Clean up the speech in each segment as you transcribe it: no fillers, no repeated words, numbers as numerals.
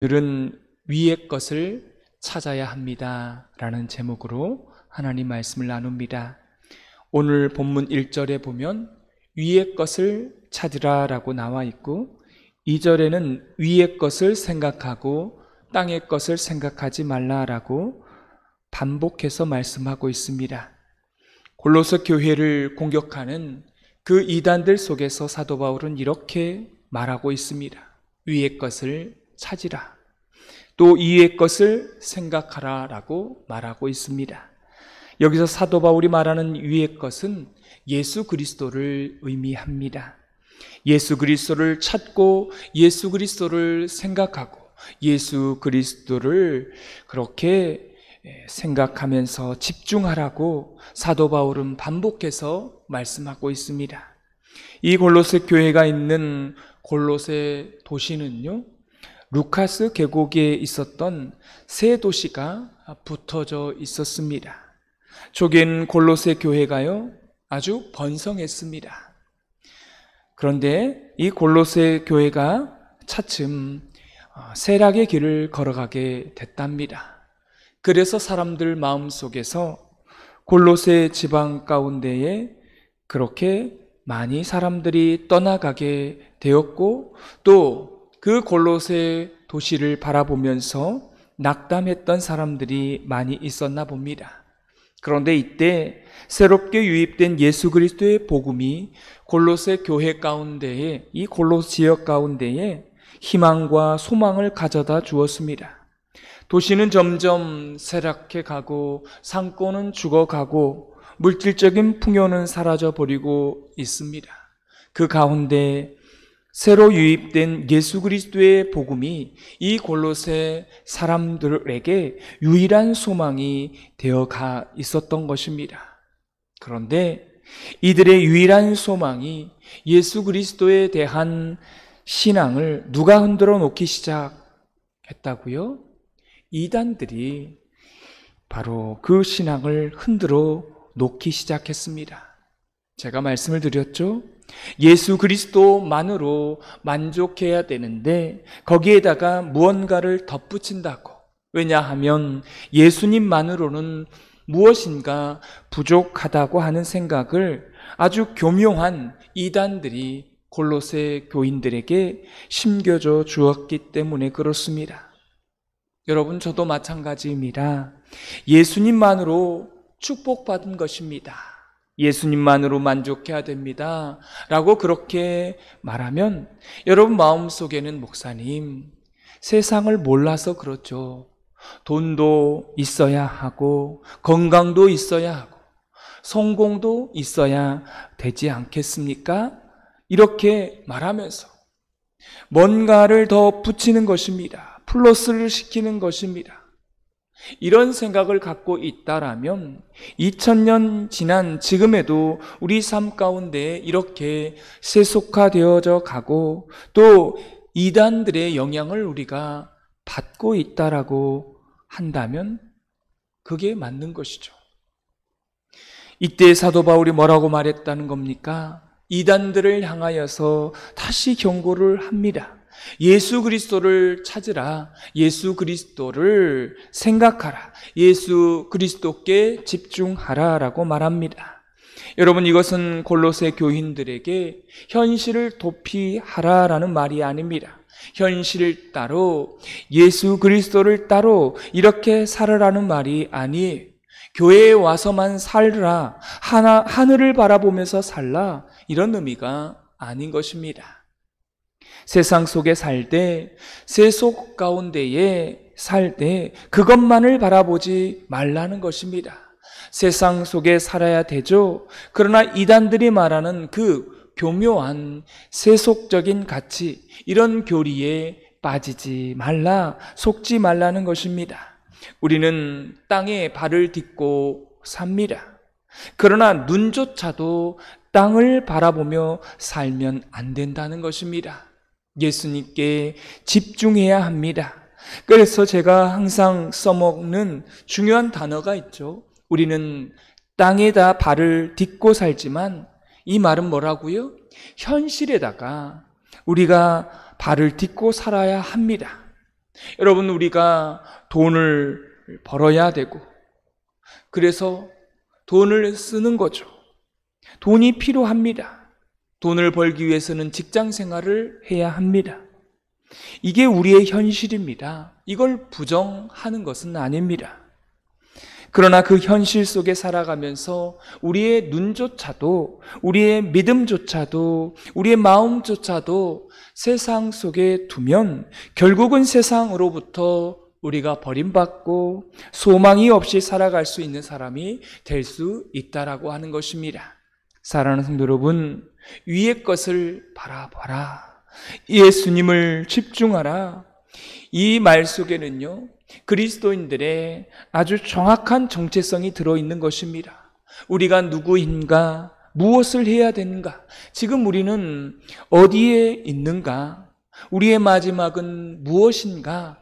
오늘은 위의 것을 찾아야 합니다 라는 제목으로 하나님 말씀을 나눕니다. 오늘 본문 1절에 보면 위의 것을 찾으라 라고 나와 있고 2절에는 위의 것을 생각하고 땅의 것을 생각하지 말라라고 반복해서 말씀하고 있습니다. 골로새 교회를 공격하는 그 이단들 속에서 사도 바울은 이렇게 말하고 있습니다. 위의 것을 찾으라. 또 위의 것을 생각하라 라고 말하고 있습니다. 여기서 사도 바울이 말하는 위의 것은 예수 그리스도를 의미합니다. 예수 그리스도를 찾고 예수 그리스도를 생각하고 예수 그리스도를 그렇게 생각하면서 집중하라고 사도 바울은 반복해서 말씀하고 있습니다. 이 골로새 교회가 있는 골로새 도시는요, 루카스 계곡에 있었던 세 도시가 붙어져 있었습니다. 초기엔 골로새 교회가요, 아주 번성했습니다. 그런데 이 골로새 교회가 차츰 쇠락의 길을 걸어가게 됐답니다. 그래서 사람들 마음속에서 골로새 지방 가운데에 그렇게 많이 사람들이 떠나가게 되었고, 또 그 골로새 도시를 바라보면서 낙담했던 사람들이 많이 있었나 봅니다. 그런데 이때 새롭게 유입된 예수 그리스도의 복음이 골로새 교회 가운데에, 이 골로새 지역 가운데에 희망과 소망을 가져다 주었습니다. 도시는 점점 쇠락해 가고 상권은 죽어가고 물질적인 풍요는 사라져 버리고 있습니다. 그 가운데 새로 유입된 예수 그리스도의 복음이 이 골로새 사람들에게 유일한 소망이 되어가 있었던 것입니다. 그런데 이들의 유일한 소망이 예수 그리스도에 대한 신앙을 누가 흔들어 놓기 시작했다고요? 이단들이 바로 그 신앙을 흔들어 놓기 시작했습니다. 제가 말씀을 드렸죠? 예수 그리스도만으로 만족해야 되는데 거기에다가 무언가를 덧붙인다고. 왜냐하면 예수님만으로는 무엇인가 부족하다고 하는 생각을 아주 교묘한 이단들이 골로새 교인들에게 심겨줘 주었기 때문에 그렇습니다. 여러분, 저도 마찬가지입니다. 예수님만으로 축복받은 것입니다. 예수님만으로 만족해야 됩니다 라고 그렇게 말하면 여러분 마음속에는, 목사님, 세상을 몰라서 그렇죠. 돈도 있어야 하고 건강도 있어야 하고 성공도 있어야 되지 않겠습니까? 이렇게 말하면서 뭔가를 더 붙이는 것입니다. 플러스를 시키는 것입니다. 이런 생각을 갖고 있다라면 2000년 지난 지금에도 우리 삶 가운데 이렇게 세속화되어져 가고 또 이단들의 영향을 우리가 받고 있다라고 한다면 그게 맞는 것이죠. 이때 사도 바울이 뭐라고 말했다는 겁니까? 이단들을 향하여서 다시 경고를 합니다. 예수 그리스도를 찾으라. 예수 그리스도를 생각하라. 예수 그리스도께 집중하라 라고 말합니다. 여러분, 이것은 골로새 교인들에게 현실을 도피하라 라는 말이 아닙니다. 현실을 따로 예수 그리스도를 따로 이렇게 살으라는 말이 아니에요. 교회에 와서만 살라, 하늘을 바라보면서 살라, 이런 의미가 아닌 것입니다. 세상 속에 살 때, 세속 가운데에 살 때 그것만을 바라보지 말라는 것입니다. 세상 속에 살아야 되죠. 그러나 이단들이 말하는 그 교묘한 세속적인 가치, 이런 교리에 빠지지 말라, 속지 말라는 것입니다. 우리는 땅에 발을 딛고 삽니다. 그러나 눈조차도 땅을 바라보며 살면 안 된다는 것입니다. 예수님께 집중해야 합니다. 그래서 제가 항상 써먹는 중요한 단어가 있죠. 우리는 땅에다 발을 딛고 살지만, 이 말은 뭐라고요? 현실에다가 우리가 발을 딛고 살아야 합니다. 여러분, 우리가 돈을 벌어야 되고, 그래서 돈을 쓰는 거죠. 돈이 필요합니다. 돈을 벌기 위해서는 직장 생활을 해야 합니다. 이게 우리의 현실입니다. 이걸 부정하는 것은 아닙니다. 그러나 그 현실 속에 살아가면서 우리의 눈조차도, 우리의 믿음조차도, 우리의 마음조차도 세상 속에 두면 결국은 세상으로부터 우리가 버림받고 소망이 없이 살아갈 수 있는 사람이 될 수 있다라고 하는 것입니다. 사랑하는 성도 여러분, 위의 것을 바라봐라. 예수님을 집중하라. 이 말 속에는요, 그리스도인들의 아주 정확한 정체성이 들어있는 것입니다. 우리가 누구인가, 무엇을 해야 되는가, 지금 우리는 어디에 있는가, 우리의 마지막은 무엇인가,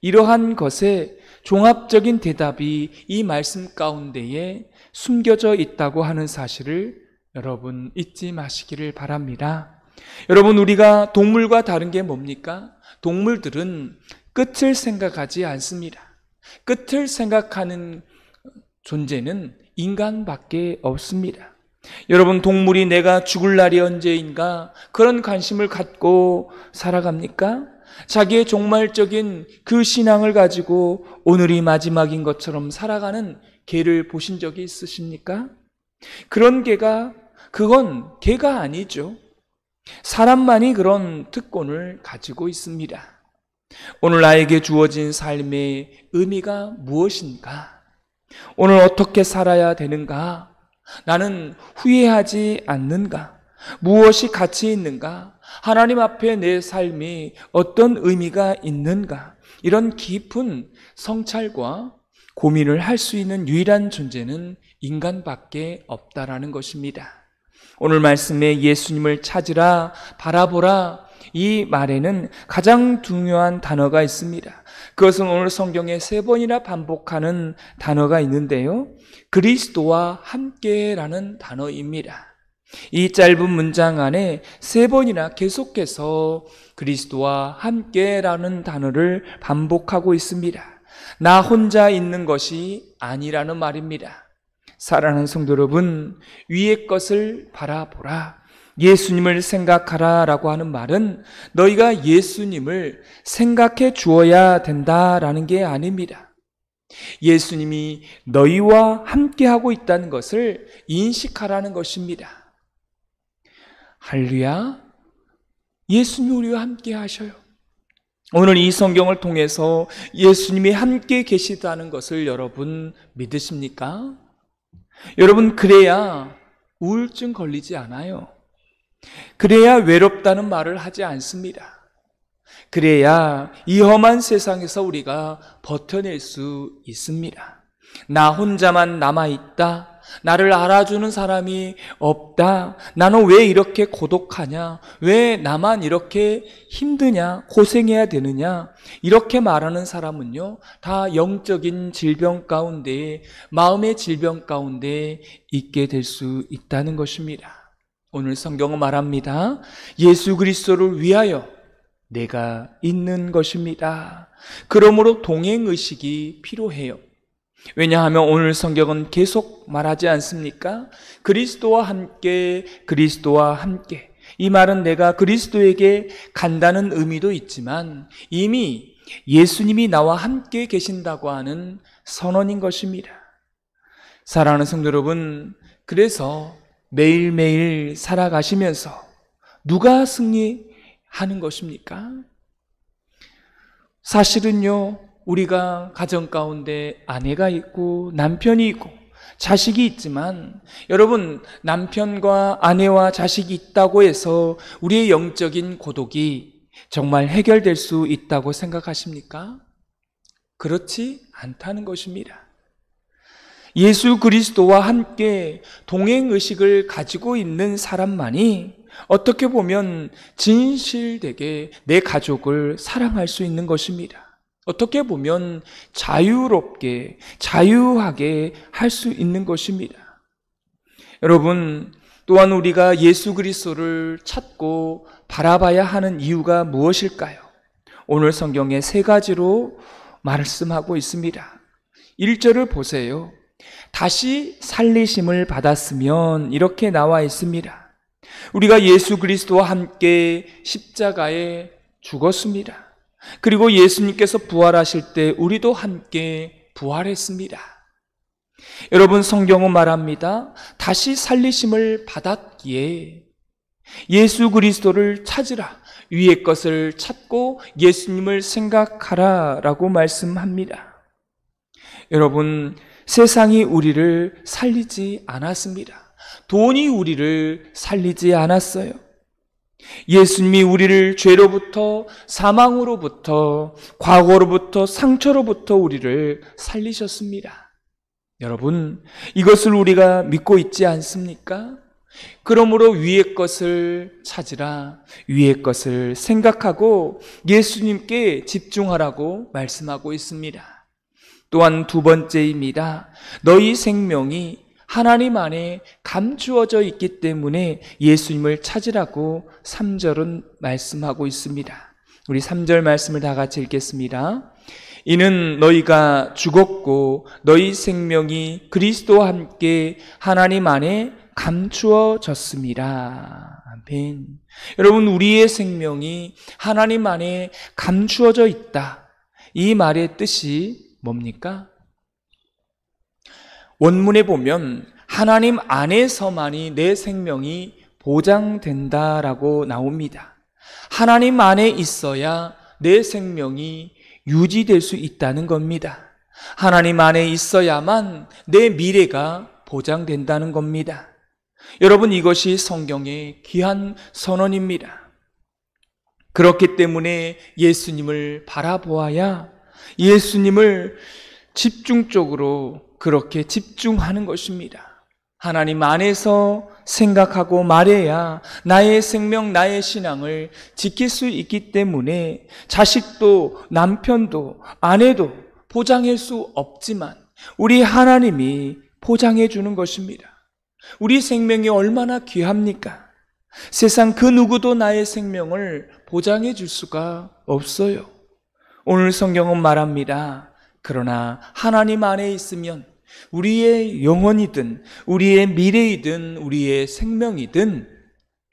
이러한 것에 종합적인 대답이 이 말씀 가운데에 숨겨져 있다고 하는 사실을 여러분 잊지 마시기를 바랍니다. 여러분, 우리가 동물과 다른 게 뭡니까? 동물들은 끝을 생각하지 않습니다. 끝을 생각하는 존재는 인간밖에 없습니다. 여러분, 동물이 내가 죽을 날이 언제인가 그런 관심을 갖고 살아갑니까? 자기의 종말적인 그 신앙을 가지고 오늘이 마지막인 것처럼 살아가는 개를 보신 적이 있으십니까? 그런 개가, 그건 개가 아니죠. 사람만이 그런 특권을 가지고 있습니다. 오늘 나에게 주어진 삶의 의미가 무엇인가? 오늘 어떻게 살아야 되는가? 나는 후회하지 않는가? 무엇이 가치 있는가? 하나님 앞에 내 삶이 어떤 의미가 있는가? 이런 깊은 성찰과 고민을 할 수 있는 유일한 존재는 인간밖에 없다라는 것입니다. 오늘 말씀에 예수님을 찾으라, 바라보라, 이 말에는 가장 중요한 단어가 있습니다. 그것은 오늘 성경에 3번이나 반복하는 단어가 있는데요, 그리스도와 함께라는 단어입니다. 이 짧은 문장 안에 3번이나 계속해서 그리스도와 함께라는 단어를 반복하고 있습니다. 나 혼자 있는 것이 아니라는 말입니다. 사랑하는 성도 여러분, 위의 것을 바라보라, 예수님을 생각하라 라고 하는 말은 너희가 예수님을 생각해 주어야 된다라는 게 아닙니다. 예수님이 너희와 함께하고 있다는 것을 인식하라는 것입니다. 할렐루야, 예수님이 우리와 함께 하셔요. 오늘 이 성경을 통해서 예수님이 함께 계시다는 것을 여러분 믿으십니까? 여러분, 그래야 우울증 걸리지 않아요. 그래야 외롭다는 말을 하지 않습니다. 그래야 이 험한 세상에서 우리가 버텨낼 수 있습니다. 나 혼자만 남아있다, 나를 알아주는 사람이 없다, 나는 왜 이렇게 고독하냐, 왜 나만 이렇게 힘드냐, 고생해야 되느냐, 이렇게 말하는 사람은요, 다 영적인 질병 가운데, 마음의 질병 가운데 있게 될 수 있다는 것입니다. 오늘 성경은 말합니다. 예수 그리스도를 위하여 내가 있는 것입니다. 그러므로 동행의식이 필요해요. 왜냐하면 오늘 성경은 계속 말하지 않습니까? 그리스도와 함께, 그리스도와 함께. 이 말은 내가 그리스도에게 간다는 의미도 있지만 이미 예수님이 나와 함께 계신다고 하는 선언인 것입니다. 사랑하는 성도 여러분, 그래서 매일매일 살아가시면서 누가 승리하는 것입니까? 사실은요, 우리가 가정 가운데 아내가 있고 남편이 있고 자식이 있지만, 여러분, 남편과 아내와 자식이 있다고 해서 우리의 영적인 고독이 정말 해결될 수 있다고 생각하십니까? 그렇지 않다는 것입니다. 예수 그리스도와 함께 동행의식을 가지고 있는 사람만이 어떻게 보면 진실되게 내 가족을 사랑할 수 있는 것입니다. 어떻게 보면 자유롭게, 자유하게 할 수 있는 것입니다. 여러분, 또한 우리가 예수 그리스도를 찾고 바라봐야 하는 이유가 무엇일까요? 오늘 성경에 세 가지로 말씀하고 있습니다. 1절을 보세요. 다시 살리심을 받았으면 이렇게 나와 있습니다. 우리가 예수 그리스도와 함께 십자가에 죽었습니다. 그리고 예수님께서 부활하실 때 우리도 함께 부활했습니다. 여러분, 성경은 말합니다. 다시 살리심을 받았기에 예수 그리스도를 찾으라, 위의 것을 찾고 예수님을 생각하라 라고 말씀합니다. 여러분, 세상이 우리를 살리지 않았습니다. 돈이 우리를 살리지 않았어요. 예수님이 우리를 죄로부터, 사망으로부터, 과거로부터, 상처로부터 우리를 살리셨습니다. 여러분, 이것을 우리가 믿고 있지 않습니까? 그러므로 위의 것을 찾으라, 위의 것을 생각하고 예수님께 집중하라고 말씀하고 있습니다. 또한 두 번째입니다. 너희 생명이 하나님 안에 감추어져 있기 때문에 예수님을 찾으라고 3절은 말씀하고 있습니다. 우리 3절 말씀을 다 같이 읽겠습니다. 이는 너희가 죽었고 너희 생명이 그리스도와 함께 하나님 안에 감추어졌습니다. 아멘. 여러분, 우리의 생명이 하나님 안에 감추어져 있다. 이 말의 뜻이 뭡니까? 원문에 보면 하나님 안에서만이 내 생명이 보장된다라고 나옵니다. 하나님 안에 있어야 내 생명이 유지될 수 있다는 겁니다. 하나님 안에 있어야만 내 미래가 보장된다는 겁니다. 여러분, 이것이 성경의 귀한 선언입니다. 그렇기 때문에 예수님을 바라보아야 예수님을 집중적으로 그렇게 집중하는 것입니다. 하나님 안에서 생각하고 말해야 나의 생명, 나의 신앙을 지킬 수 있기 때문에 자식도 남편도 아내도 보장할 수 없지만 우리 하나님이 보장해 주는 것입니다. 우리 생명이 얼마나 귀합니까? 세상 그 누구도 나의 생명을 보장해 줄 수가 없어요. 오늘 성경은 말합니다. 그러나 하나님 안에 있으면 우리의 영혼이든 우리의 미래이든 우리의 생명이든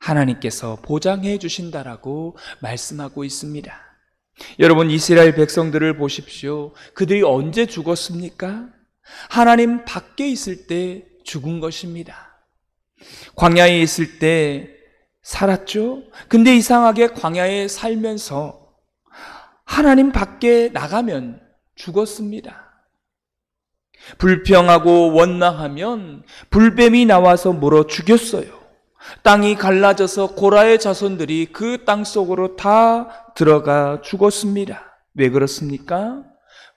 하나님께서 보장해 주신다라고 말씀하고 있습니다. 여러분, 이스라엘 백성들을 보십시오. 그들이 언제 죽었습니까? 하나님 밖에 있을 때 죽은 것입니다. 광야에 있을 때 살았죠? 근데 이상하게 광야에 살면서 하나님 밖에 나가면 죽었습니다. 불평하고 원망하면 불뱀이 나와서 물어 죽였어요. 땅이 갈라져서 고라의 자손들이 그 땅 속으로 다 들어가 죽었습니다. 왜 그렇습니까?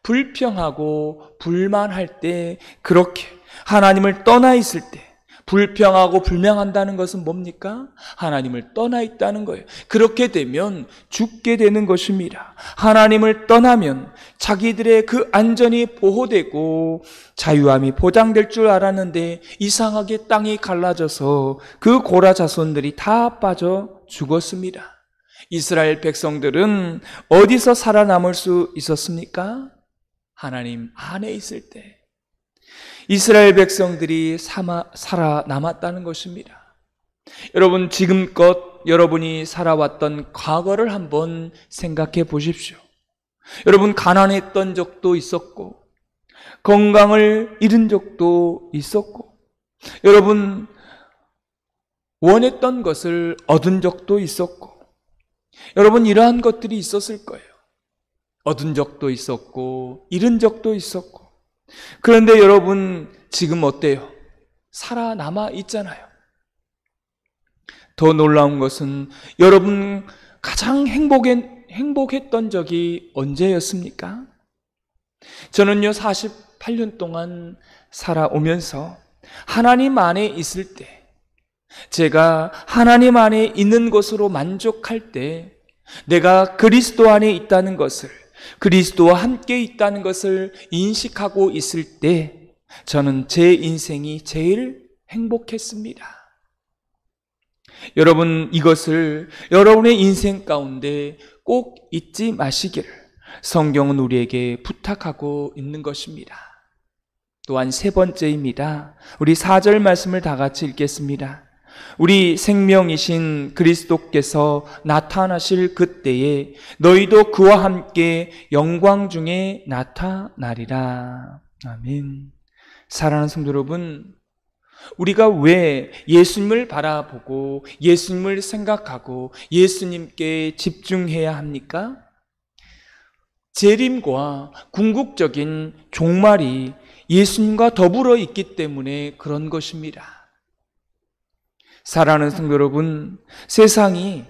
불평하고 불만할 때, 그렇게 하나님을 떠나 있을 때, 불평하고 불명한다는 것은 뭡니까? 하나님을 떠나 있다는 거예요. 그렇게 되면 죽게 되는 것입니다. 하나님을 떠나면 자기들의 그 안전이 보호되고 자유함이 보장될 줄 알았는데 이상하게 땅이 갈라져서 그 고라 자손들이 다 빠져 죽었습니다. 이스라엘 백성들은 어디서 살아남을 수 있었습니까? 하나님 안에 있을 때 이스라엘 백성들이 살아남았다는 것입니다. 여러분, 지금껏 여러분이 살아왔던 과거를 한번 생각해 보십시오. 여러분, 가난했던 적도 있었고 건강을 잃은 적도 있었고 여러분, 원했던 것을 얻은 적도 있었고 여러분, 이러한 것들이 있었을 거예요. 얻은 적도 있었고 잃은 적도 있었고 그런데 여러분, 지금 어때요? 살아남아 있잖아요. 더 놀라운 것은 여러분 가장 행복했던 적이 언제였습니까? 저는요 48년 동안 살아오면서 하나님 안에 있을 때, 제가 하나님 안에 있는 것으로 만족할 때, 내가 그리스도 안에 있다는 것을, 그리스도와 함께 있다는 것을 인식하고 있을 때 저는 제 인생이 제일 행복했습니다. 여러분, 이것을 여러분의 인생 가운데 꼭 잊지 마시기를 성경은 우리에게 부탁하고 있는 것입니다. 또한 세 번째입니다. 우리 4절 말씀을 다 같이 읽겠습니다. 우리 생명이신 그리스도께서 나타나실 그때에 너희도 그와 함께 영광 중에 나타나리라. 아멘. 사랑하는 성도 여러분, 우리가 왜 예수님을 바라보고 예수님을 생각하고 예수님께 집중해야 합니까? 재림과 궁극적인 종말이 예수님과 더불어 있기 때문에 그런 것입니다. 사랑하는 성도 여러분, 세상이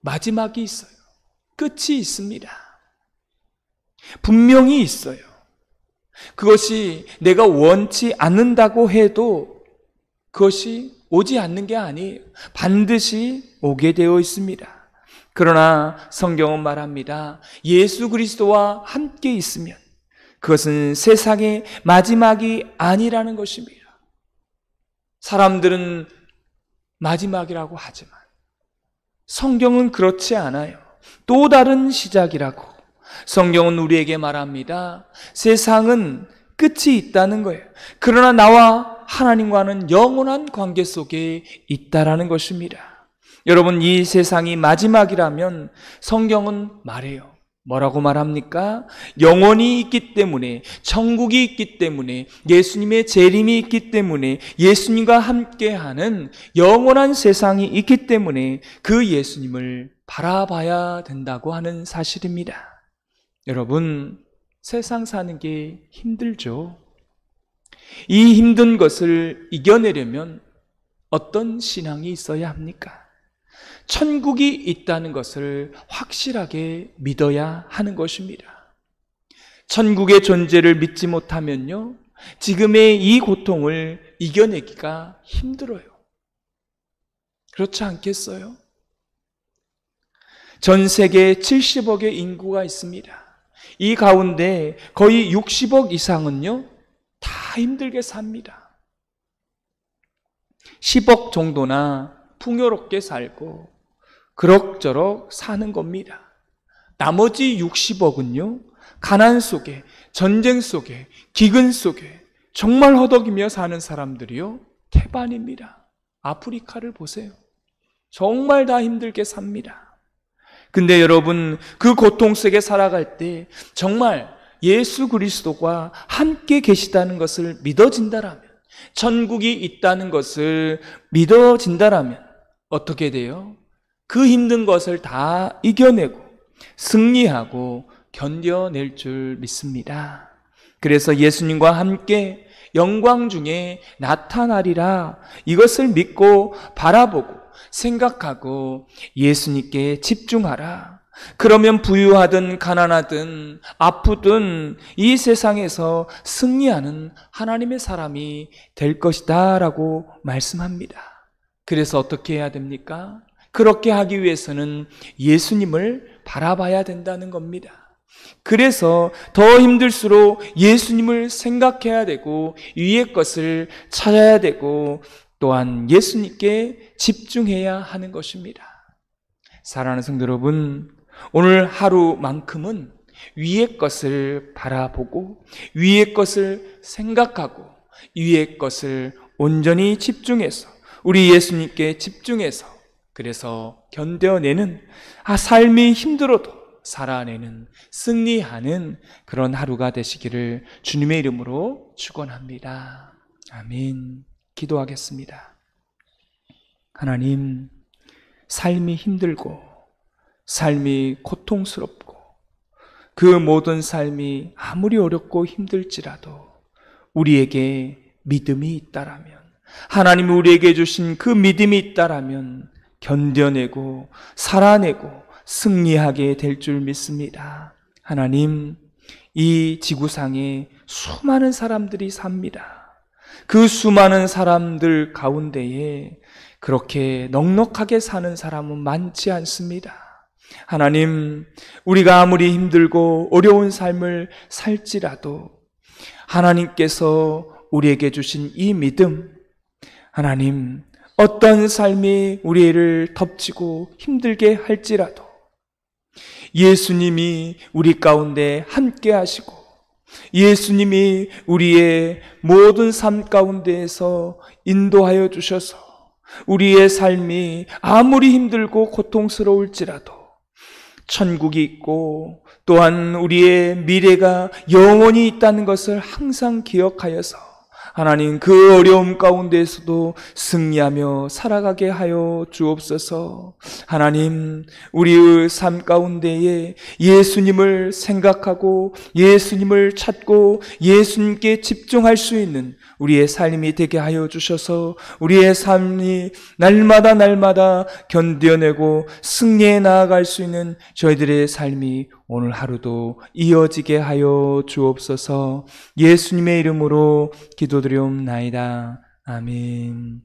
마지막이 있어요. 끝이 있습니다. 분명히 있어요. 그것이 내가 원치 않는다고 해도 그것이 오지 않는 게 아니에요. 반드시 오게 되어 있습니다. 그러나 성경은 말합니다. 예수 그리스도와 함께 있으면 그것은 세상의 마지막이 아니라는 것입니다. 사람들은 마지막이라고 하지만 성경은 그렇지 않아요. 또 다른 시작이라고 성경은 우리에게 말합니다. 세상은 끝이 있다는 거예요. 그러나 나와 하나님과는 영원한 관계 속에 있다라는 것입니다. 여러분, 이 세상이 마지막이라면 성경은 말해요. 뭐라고 말합니까? 영원이 있기 때문에, 천국이 있기 때문에, 예수님의 재림이 있기 때문에, 예수님과 함께하는 영원한 세상이 있기 때문에 그 예수님을 바라봐야 된다고 하는 사실입니다. 여러분, 세상 사는 게 힘들죠. 이 힘든 것을 이겨내려면 어떤 신앙이 있어야 합니까? 천국이 있다는 것을 확실하게 믿어야 하는 것입니다. 천국의 존재를 믿지 못하면요, 지금의 이 고통을 이겨내기가 힘들어요. 그렇지 않겠어요? 전 세계에 70억의 인구가 있습니다. 이 가운데 거의 60억 이상은요, 다 힘들게 삽니다. 10억 정도나 풍요롭게 살고 그럭저럭 사는 겁니다. 나머지 60억은요, 가난 속에, 전쟁 속에, 기근 속에 정말 허덕이며 사는 사람들이요, 태반입니다. 아프리카를 보세요. 정말 다 힘들게 삽니다. 근데 여러분, 그 고통 속에 살아갈 때 정말 예수 그리스도가 함께 계시다는 것을 믿어진다라면, 천국이 있다는 것을 믿어진다라면 어떻게 돼요? 그 힘든 것을 다 이겨내고 승리하고 견뎌낼 줄 믿습니다. 그래서 예수님과 함께 영광 중에 나타나리라, 이것을 믿고 바라보고 생각하고 예수님께 집중하라. 그러면 부유하든 가난하든 아프든 이 세상에서 승리하는 하나님의 사람이 될 것이다 라고 말씀합니다. 그래서 어떻게 해야 됩니까? 그렇게 하기 위해서는 예수님을 바라봐야 된다는 겁니다. 그래서 더 힘들수록 예수님을 생각해야 되고 위의 것을 찾아야 되고 또한 예수님께 집중해야 하는 것입니다. 사랑하는 성도 여러분, 오늘 하루만큼은 위의 것을 바라보고 위의 것을 생각하고 위의 것을 온전히 집중해서 우리 예수님께 집중해서 그래서 견뎌내는, 삶이 힘들어도 살아내는, 승리하는 그런 하루가 되시기를 주님의 이름으로 축원합니다. 아멘. 기도하겠습니다. 하나님, 삶이 힘들고 삶이 고통스럽고 그 모든 삶이 아무리 어렵고 힘들지라도 우리에게 믿음이 있다라면, 하나님이 우리에게 주신 그 믿음이 있다라면 견뎌내고 살아내고 승리하게 될 줄 믿습니다. 하나님, 이 지구상에 수많은 사람들이 삽니다. 그 수많은 사람들 가운데에 그렇게 넉넉하게 사는 사람은 많지 않습니다. 하나님, 우리가 아무리 힘들고 어려운 삶을 살지라도 하나님께서 우리에게 주신 이 믿음, 하나님, 어떤 삶이 우리를 덮치고 힘들게 할지라도 예수님이 우리 가운데 함께 하시고 예수님이 우리의 모든 삶 가운데에서 인도하여 주셔서 우리의 삶이 아무리 힘들고 고통스러울지라도 천국이 있고 또한 우리의 미래가 영원히 있다는 것을 항상 기억하여서 하나님 그 어려움 가운데에서도 승리하며 살아가게 하여 주옵소서. 하나님 우리의 삶 가운데에 예수님을 생각하고 예수님을 찾고 예수님께 집중할 수 있는 우리의 삶이 되게 하여 주셔서 우리의 삶이 날마다 견뎌내고 승리해 나아갈 수 있는 저희들의 삶이 오늘 하루도 이어지게 하여 주옵소서. 예수님의 이름으로 기도드리옵나이다. 아멘.